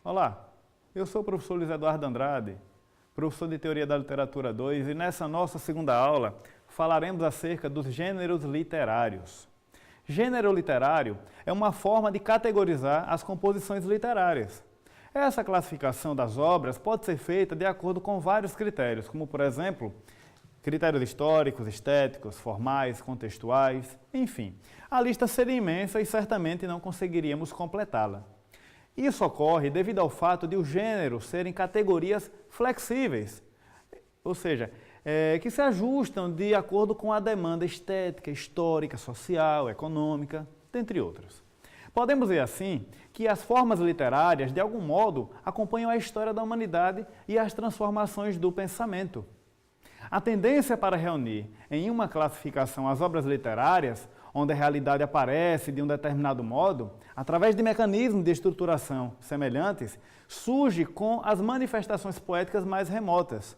Olá, eu sou o professor Luiz Eduardo Andrade, professor de Teoria da Literatura 2, e nessa nossa segunda aula falaremos acerca dos gêneros literários. Gênero literário é uma forma de categorizar as composições literárias. Essa classificação das obras pode ser feita de acordo com vários critérios, como, por exemplo, critérios históricos, estéticos, formais, contextuais, enfim. A lista seria imensa e certamente não conseguiríamos completá-la. Isso ocorre devido ao fato de os gêneros serem categorias flexíveis, ou seja, que se ajustam de acordo com a demanda estética, histórica, social, econômica, dentre outras. Podemos dizer assim que as formas literárias, de algum modo, acompanham a história da humanidade e as transformações do pensamento. A tendência para reunir em uma classificação as obras literárias, onde a realidade aparece de um determinado modo, através de mecanismos de estruturação semelhantes, surge com as manifestações poéticas mais remotas.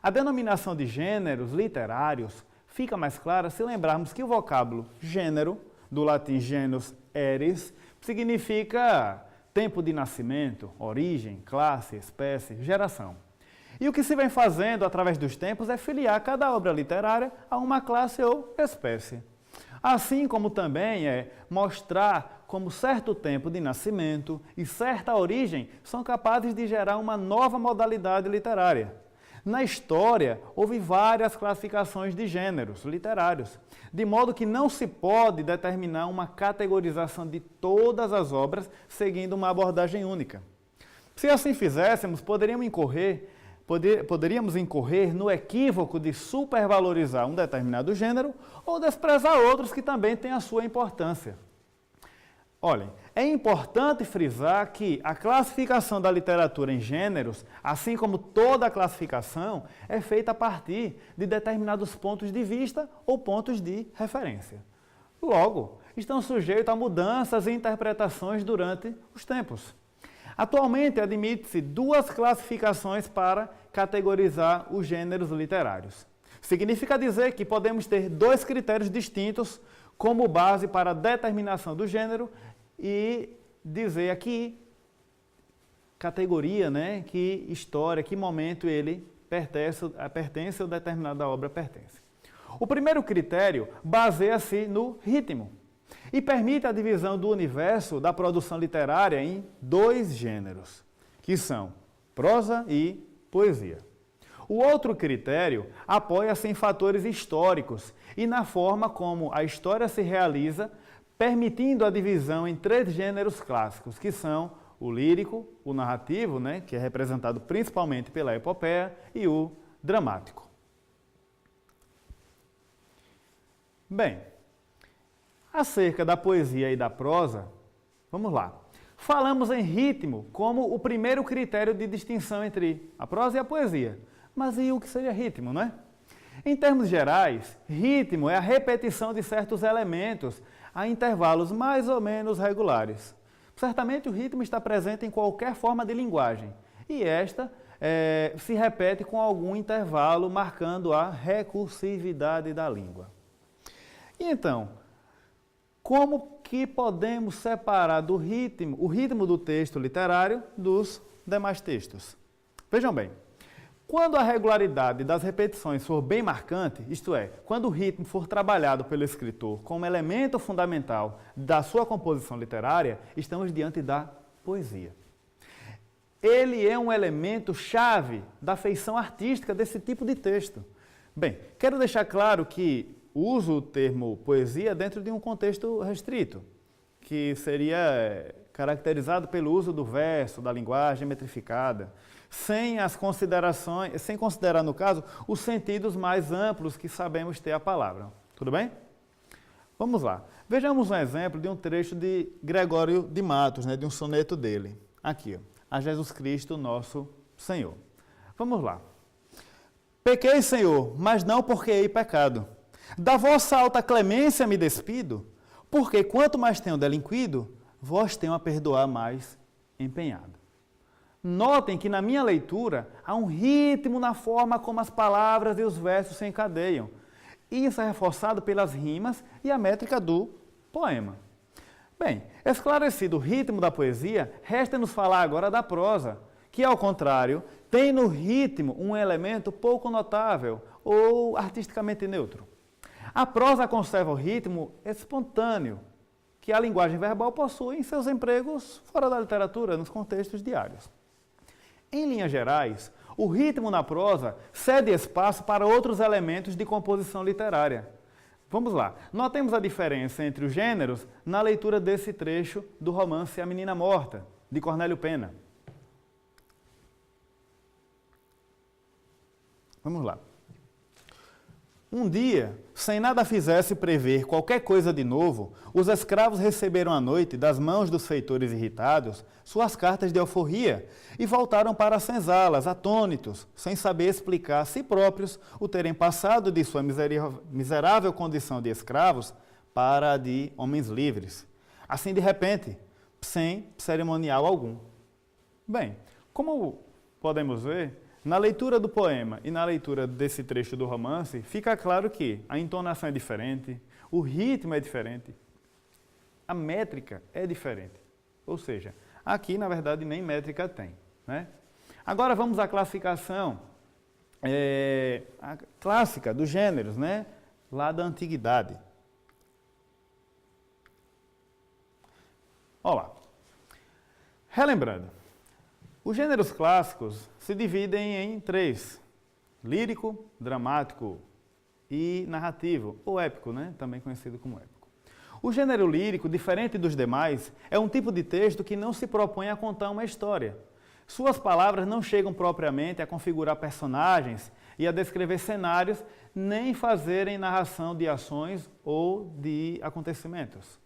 A denominação de gêneros literários fica mais clara se lembrarmos que o vocábulo gênero, do latim genus eris, significa tempo de nascimento, origem, classe, espécie, geração. E o que se vem fazendo através dos tempos é filiar cada obra literária a uma classe ou espécie. Assim como também é mostrar como certo tempo de nascimento e certa origem são capazes de gerar uma nova modalidade literária. Na história, houve várias classificações de gêneros literários, de modo que não se pode determinar uma categorização de todas as obras seguindo uma abordagem única. Se assim fizéssemos, poderíamos incorrer no equívoco de supervalorizar um determinado gênero ou desprezar outros que também têm a sua importância. Olhem, é importante frisar que a classificação da literatura em gêneros, assim como toda a classificação, é feita a partir de determinados pontos de vista ou pontos de referência. Logo, estão sujeitos a mudanças e interpretações durante os tempos. Atualmente, admite-se duas classificações para categorizar os gêneros literários. Significa dizer que podemos ter dois critérios distintos como base para a determinação do gênero e dizer a que categoria, que história, que momento ele pertence ou determinada obra pertence. O primeiro critério baseia-se no ritmo e permite a divisão do universo da produção literária em dois gêneros, que são prosa e poesia. O outro critério apoia-se em fatores históricos e na forma como a história se realiza, permitindo a divisão em três gêneros clássicos, que são o lírico, o narrativo, que é representado principalmente pela epopeia, e o dramático. Bem, acerca da poesia e da prosa, vamos lá. Falamos em ritmo como o primeiro critério de distinção entre a prosa e a poesia. Mas e o que seria ritmo, Em termos gerais, ritmo é a repetição de certos elementos a intervalos mais ou menos regulares. Certamente o ritmo está presente em qualquer forma de linguagem, e esta se repete com algum intervalo, marcando a recursividade da língua. E então, como que podemos separar o ritmo do texto literário dos demais textos? Vejam bem, quando a regularidade das repetições for bem marcante, isto é, quando o ritmo for trabalhado pelo escritor como elemento fundamental da sua composição literária, estamos diante da poesia. Ele é um elemento chave da feição artística desse tipo de texto. Bem, quero deixar claro que uso o termo poesia dentro de um contexto restrito, que seria caracterizado pelo uso do verso, da linguagem metrificada, sem considerar, no caso, os sentidos mais amplos que sabemos ter a palavra. Tudo bem? Vamos lá. Vejamos um exemplo de um trecho de Gregório de Matos, de um soneto dele. Aqui, a Jesus Cristo, nosso Senhor. Vamos lá. Pequei, Senhor, mas não porque hei pecado. Da vossa alta clemência me despido, Porque quanto mais tenho delinquido, vós tenho a perdoar mais empenhado. Notem que na minha leitura há um ritmo na forma como as palavras e os versos se encadeiam. Isso é reforçado pelas rimas e a métrica do poema. Bem, esclarecido o ritmo da poesia, resta-nos falar agora da prosa, que, ao contrário, tem no ritmo um elemento pouco notável ou artisticamente neutro. A prosa conserva o ritmo espontâneo, que a linguagem verbal possui em seus empregos fora da literatura, nos contextos diários. Em linhas gerais, o ritmo na prosa cede espaço para outros elementos de composição literária. Vamos lá, notemos a diferença entre os gêneros na leitura desse trecho do romance A Menina Morta, de Cornélio Pena. Vamos lá. Um dia, sem nada fizesse prever qualquer coisa de novo, os escravos receberam à noite, das mãos dos feitores irritados, suas cartas de alforria e voltaram para as senzalas, atônitos, sem saber explicar a si próprios o terem passado de sua miserável condição de escravos para a de homens livres. Assim, de repente, sem cerimonial algum. Bem, como podemos ver, na leitura do poema e na leitura desse trecho do romance, fica claro que a entonação é diferente, o ritmo é diferente, a métrica é diferente. Ou seja, aqui, na verdade, nem métrica tem, né? Agora vamos à classificação clássica dos gêneros, né? Lá da antiguidade. Olha lá. Relembrando, os gêneros clássicos se dividem em três: lírico, dramático e narrativo, ou épico, né? Também conhecido como épico. O gênero lírico, diferente dos demais, é um tipo de texto que não se propõe a contar uma história. Suas palavras não chegam propriamente a configurar personagens e a descrever cenários, nem fazerem narração de ações ou de acontecimentos.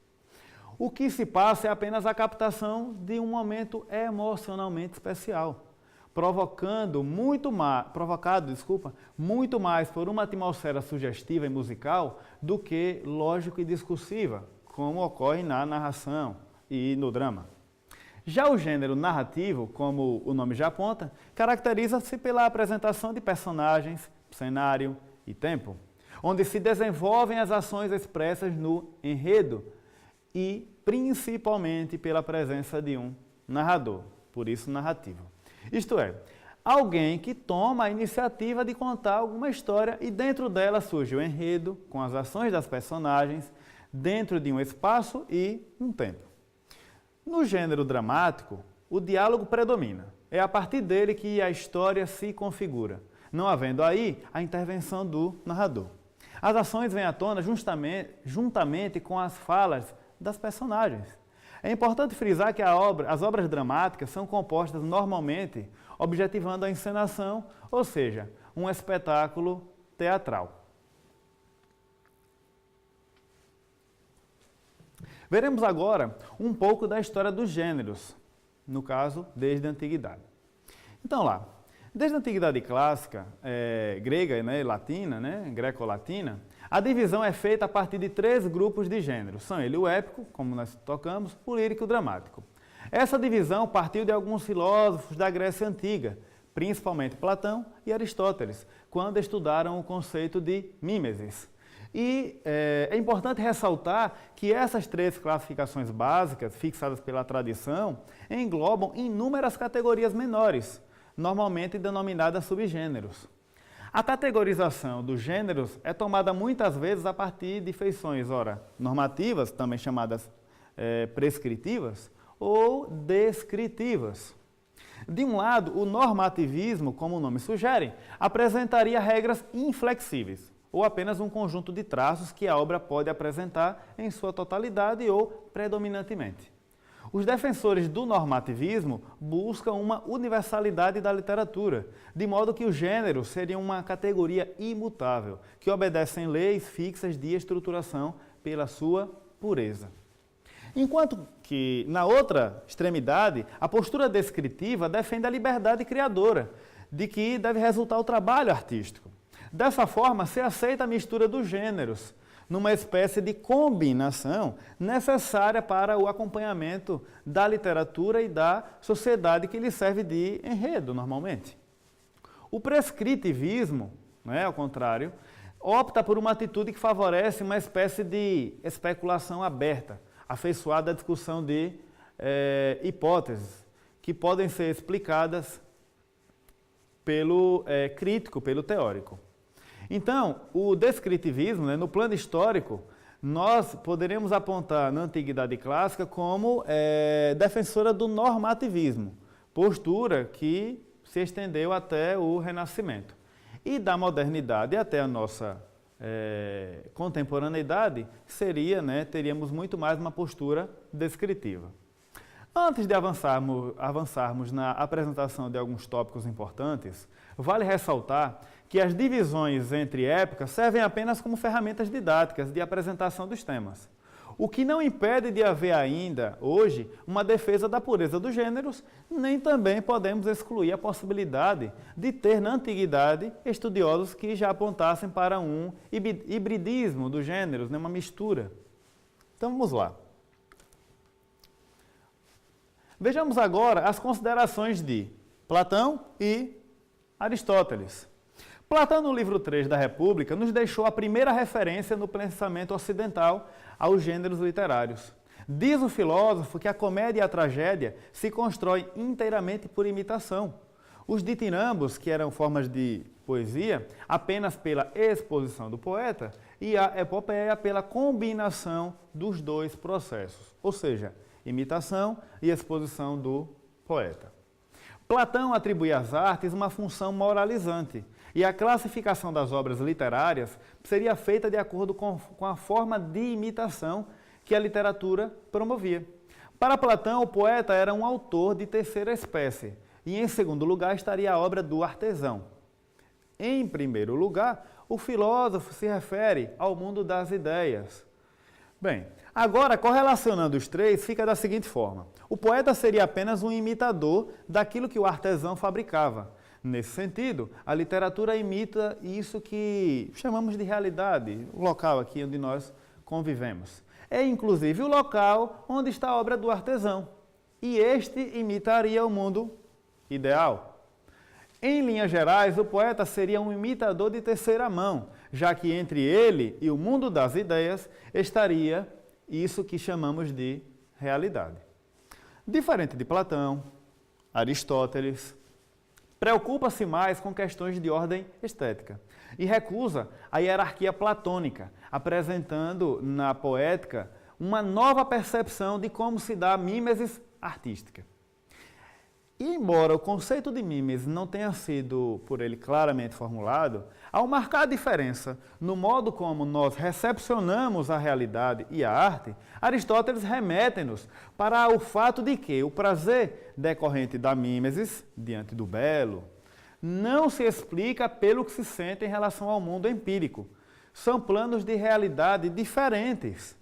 O que se passa é apenas a captação de um momento emocionalmente especial, provocado muito mais por uma atmosfera sugestiva e musical do que lógico e discursiva, como ocorre na narração e no drama. Já o gênero narrativo, como o nome já aponta, caracteriza-se pela apresentação de personagens, cenário e tempo, onde se desenvolvem as ações expressas no enredo, e principalmente pela presença de um narrador, por isso narrativo. Isto é, alguém que toma a iniciativa de contar alguma história e dentro dela surge o enredo com as ações das personagens dentro de um espaço e um tempo. No gênero dramático, o diálogo predomina. É a partir dele que a história se configura, não havendo aí a intervenção do narrador. As ações vêm à tona juntamente com as falas das personagens. É importante frisar que as obras dramáticas são compostas normalmente objetivando a encenação, ou seja, um espetáculo teatral. Veremos agora um pouco da história dos gêneros, no caso, desde a antiguidade. Então lá, desde a antiguidade clássica, grega, né, latina, né, greco-latina, a divisão é feita a partir de três grupos de gêneros. São ele o épico, como nós tocamos, o lírico e o dramático. Essa divisão partiu de alguns filósofos da Grécia Antiga, principalmente Platão e Aristóteles, quando estudaram o conceito de mimesis. E é importante ressaltar que essas três classificações básicas, fixadas pela tradição, englobam inúmeras categorias menores, normalmente denominadas subgêneros. A categorização dos gêneros é tomada muitas vezes a partir de feições, ora, normativas, também chamadas prescritivas, ou descritivas. De um lado, o normativismo, como o nome sugere, apresentaria regras inflexíveis, ou apenas um conjunto de traços que a obra pode apresentar em sua totalidade ou predominantemente. Os defensores do normativismo buscam uma universalidade da literatura, de modo que os gêneros seriam uma categoria imutável, que obedecem leis fixas de estruturação pela sua pureza. Enquanto que, na outra extremidade, a postura descritiva defende a liberdade criadora, de que deve resultar o trabalho artístico. Dessa forma, se aceita a mistura dos gêneros, numa espécie de combinação necessária para o acompanhamento da literatura e da sociedade que lhe serve de enredo, normalmente. O prescritivismo, ao contrário, opta por uma atitude que favorece uma espécie de especulação aberta, afeiçoada à discussão de hipóteses, que podem ser explicadas pelo crítico, pelo teórico. Então, o descritivismo, no plano histórico, nós poderemos apontar na Antiguidade Clássica como defensora do normativismo, postura que se estendeu até o Renascimento. E da modernidade até a nossa contemporaneidade, teríamos muito mais uma postura descritiva. Antes de avançarmos na apresentação de alguns tópicos importantes, vale ressaltar que as divisões entre épocas servem apenas como ferramentas didáticas de apresentação dos temas, o que não impede de haver ainda, hoje, uma defesa da pureza dos gêneros, nem também podemos excluir a possibilidade de ter na antiguidade estudiosos que já apontassem para um hibridismo dos gêneros, uma mistura. Então vamos lá. Vejamos agora as considerações de Platão e Aristóteles. Platão, no livro 3 da República, nos deixou a primeira referência no pensamento ocidental aos gêneros literários. Diz o filósofo que a comédia e a tragédia se constroem inteiramente por imitação. Os ditirambos, que eram formas de poesia, apenas pela exposição do poeta, e a epopeia pela combinação dos dois processos, ou seja, imitação e exposição do poeta. Platão atribui às artes uma função moralizante, e a classificação das obras literárias seria feita de acordo com a forma de imitação que a literatura promovia. Para Platão, o poeta era um autor de terceira espécie, e em segundo lugar estaria a obra do artesão. Em primeiro lugar, o filósofo se refere ao mundo das ideias. Bem, agora, correlacionando os três, fica da seguinte forma. O poeta seria apenas um imitador daquilo que o artesão fabricava. Nesse sentido, a literatura imita isso que chamamos de realidade, o local aqui onde nós convivemos. É inclusive o local onde está a obra do artesão. E este imitaria o mundo ideal. Em linhas gerais, o poeta seria um imitador de terceira mão, já que entre ele e o mundo das ideias estaria isso que chamamos de realidade. Diferente de Platão, Aristóteles preocupa-se mais com questões de ordem estética e recusa a hierarquia platônica, apresentando na poética uma nova percepção de como se dá a mímesis artística. E embora o conceito de mimesis não tenha sido por ele claramente formulado, ao marcar a diferença no modo como nós recepcionamos a realidade e a arte, Aristóteles remete-nos para o fato de que o prazer decorrente da mimesis, diante do belo, não se explica pelo que se sente em relação ao mundo empírico. São planos de realidade diferentes.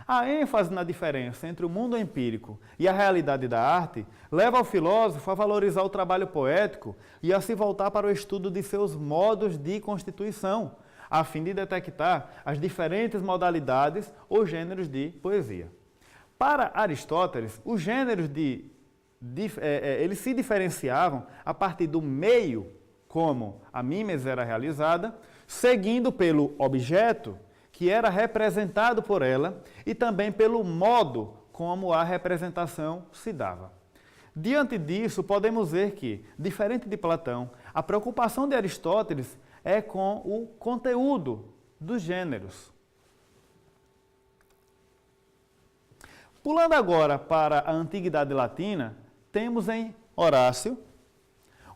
A ênfase na diferença entre o mundo empírico e a realidade da arte leva o filósofo a valorizar o trabalho poético e a se voltar para o estudo de seus modos de constituição, a fim de detectar as diferentes modalidades ou gêneros de poesia. Para Aristóteles, os gêneros eles se diferenciavam a partir do meio como a mimesis era realizada, seguindo pelo objeto, que era representado por ela, e também pelo modo como a representação se dava. Diante disso, podemos ver que, diferente de Platão, a preocupação de Aristóteles é com o conteúdo dos gêneros. Pulando agora para a Antiguidade Latina, temos em Horácio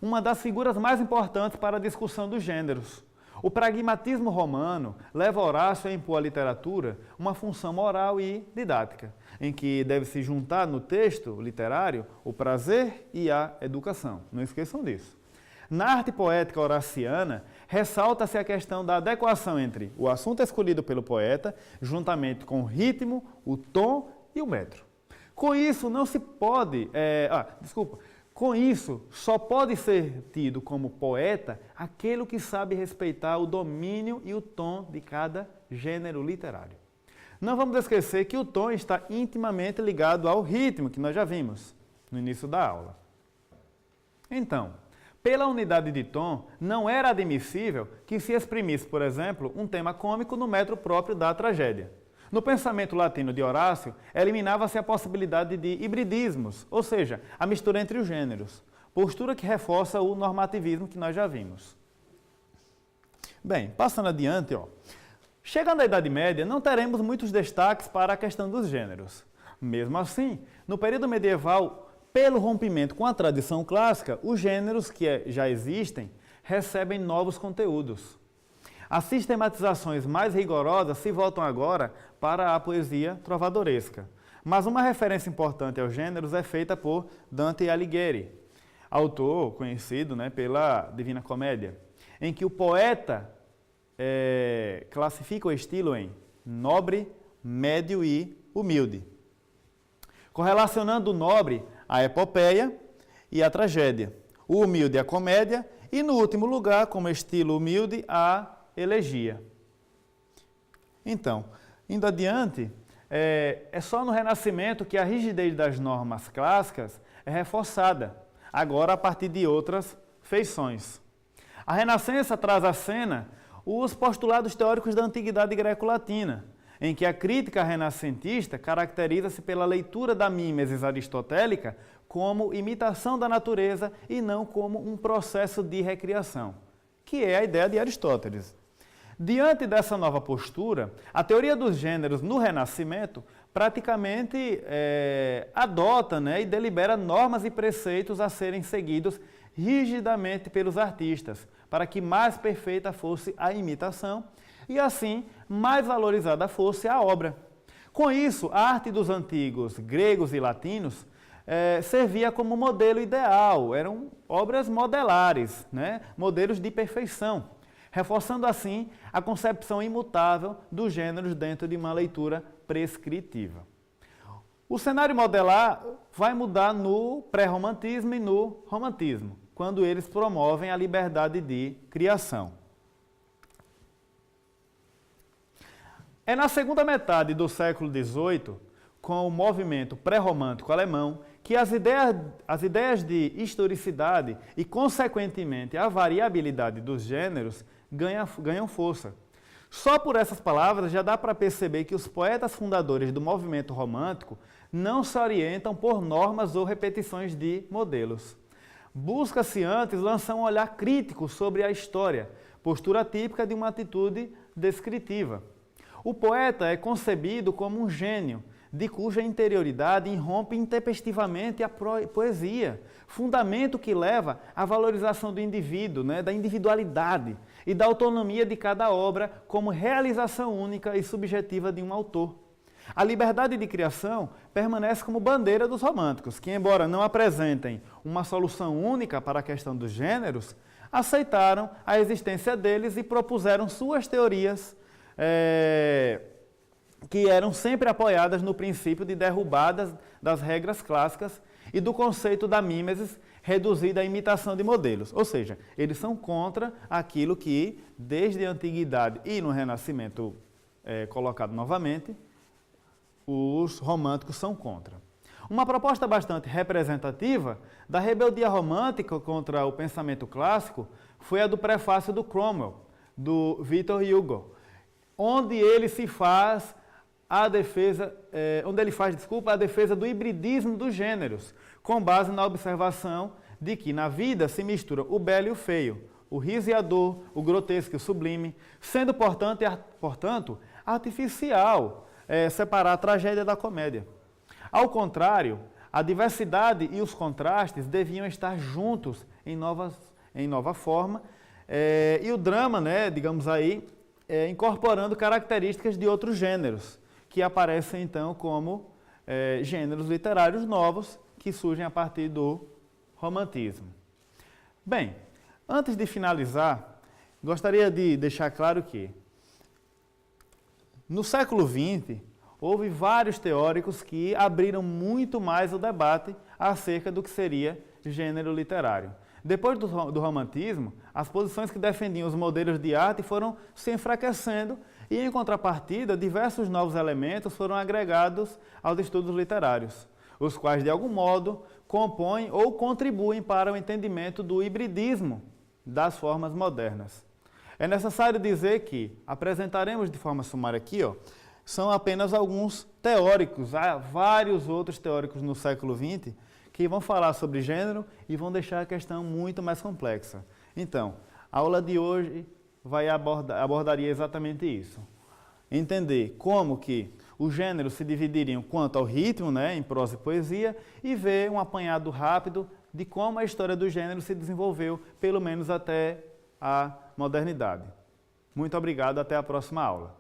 uma das figuras mais importantes para a discussão dos gêneros. O pragmatismo romano leva Horácio a impor à literatura uma função moral e didática, em que deve se juntar no texto literário o prazer e a educação. Não esqueçam disso. Na arte poética horaciana, ressalta-se a questão da adequação entre o assunto escolhido pelo poeta, juntamente com o ritmo, o tom e o metro. Com isso, não se pode... Com isso, só pode ser tido como poeta aquele que sabe respeitar o domínio e o tom de cada gênero literário. Não vamos esquecer que o tom está intimamente ligado ao ritmo, que nós já vimos no início da aula. Então, pela unidade de tom, não era admissível que se exprimisse, por exemplo, um tema cômico no metro próprio da tragédia. No pensamento latino de Horácio, eliminava-se a possibilidade de hibridismos, ou seja, a mistura entre os gêneros, postura que reforça o normativismo que nós já vimos. Bem, passando adiante, chegando à Idade Média, não teremos muitos destaques para a questão dos gêneros. Mesmo assim, no período medieval, pelo rompimento com a tradição clássica, os gêneros que já existem recebem novos conteúdos. As sistematizações mais rigorosas se voltam agora para a poesia trovadoresca. Mas uma referência importante aos gêneros é feita por Dante Alighieri, autor conhecido pela Divina Comédia, em que o poeta classifica o estilo em nobre, médio e humilde, correlacionando o nobre à epopeia e à tragédia, o humilde à comédia e, no último lugar, como estilo humilde, à elegia. Então, indo adiante, é só no Renascimento que a rigidez das normas clássicas é reforçada, agora a partir de outras feições. A Renascença traz à cena os postulados teóricos da antiguidade greco-latina, em que a crítica renascentista caracteriza-se pela leitura da mímesis aristotélica como imitação da natureza e não como um processo de recriação, que é a ideia de Aristóteles. Diante dessa nova postura, a teoria dos gêneros no Renascimento praticamente adota e delibera normas e preceitos a serem seguidos rigidamente pelos artistas, para que mais perfeita fosse a imitação e, assim, mais valorizada fosse a obra. Com isso, a arte dos antigos gregos e latinos servia como modelo ideal, eram obras modelares, modelos de perfeição, reforçando assim a concepção imutável dos gêneros dentro de uma leitura prescritiva. O cenário modelar vai mudar no pré-romantismo e no romantismo, quando eles promovem a liberdade de criação. É na segunda metade do século XVIII, com o movimento pré-romântico alemão, que as ideias de historicidade e, consequentemente, a variabilidade dos gêneros ganham força. Só por essas palavras já dá para perceber que os poetas fundadores do movimento romântico não se orientam por normas ou repetições de modelos. Busca-se antes lançar um olhar crítico sobre a história, postura típica de uma atitude descritiva. O poeta é concebido como um gênio, de cuja interioridade irrompe intempestivamente a poesia, fundamento que leva à valorização do indivíduo, da individualidade e da autonomia de cada obra como realização única e subjetiva de um autor. A liberdade de criação permanece como bandeira dos românticos, que, embora não apresentem uma solução única para a questão dos gêneros, aceitaram a existência deles e propuseram suas teorias que eram sempre apoiadas no princípio de derrubadas das regras clássicas e do conceito da mímesis reduzida à imitação de modelos. Ou seja, eles são contra aquilo que, desde a antiguidade e no Renascimento colocado novamente, os românticos são contra. Uma proposta bastante representativa da rebeldia romântica contra o pensamento clássico foi a do prefácio do Cromwell, do Victor Hugo, onde ele faz a defesa do hibridismo dos gêneros, com base na observação de que na vida se mistura o belo e o feio, o riso e a dor, o grotesco e o sublime, sendo, portanto, artificial separar a tragédia da comédia. Ao contrário, a diversidade e os contrastes deviam estar juntos em nova forma, e o drama, incorporando características de outros gêneros, que aparecem então como gêneros literários novos que surgem a partir do romantismo. Bem, antes de finalizar, gostaria de deixar claro que no século XX houve vários teóricos que abriram muito mais o debate acerca do que seria gênero literário. Depois do romantismo, as posições que defendiam os modelos de arte foram se enfraquecendo E, em contrapartida, diversos novos elementos foram agregados aos estudos literários, os quais, de algum modo, compõem ou contribuem para o entendimento do hibridismo das formas modernas. É necessário dizer que apresentaremos de forma sumária aqui, são apenas alguns teóricos, há vários outros teóricos no século XX que vão falar sobre gênero e vão deixar a questão muito mais complexa. Então, a aula de hoje abordaria exatamente isso. Entender como que os gêneros se dividiriam quanto ao ritmo, em prosa e poesia, e ver um apanhado rápido de como a história do gênero se desenvolveu, pelo menos até a modernidade. Muito obrigado, até a próxima aula.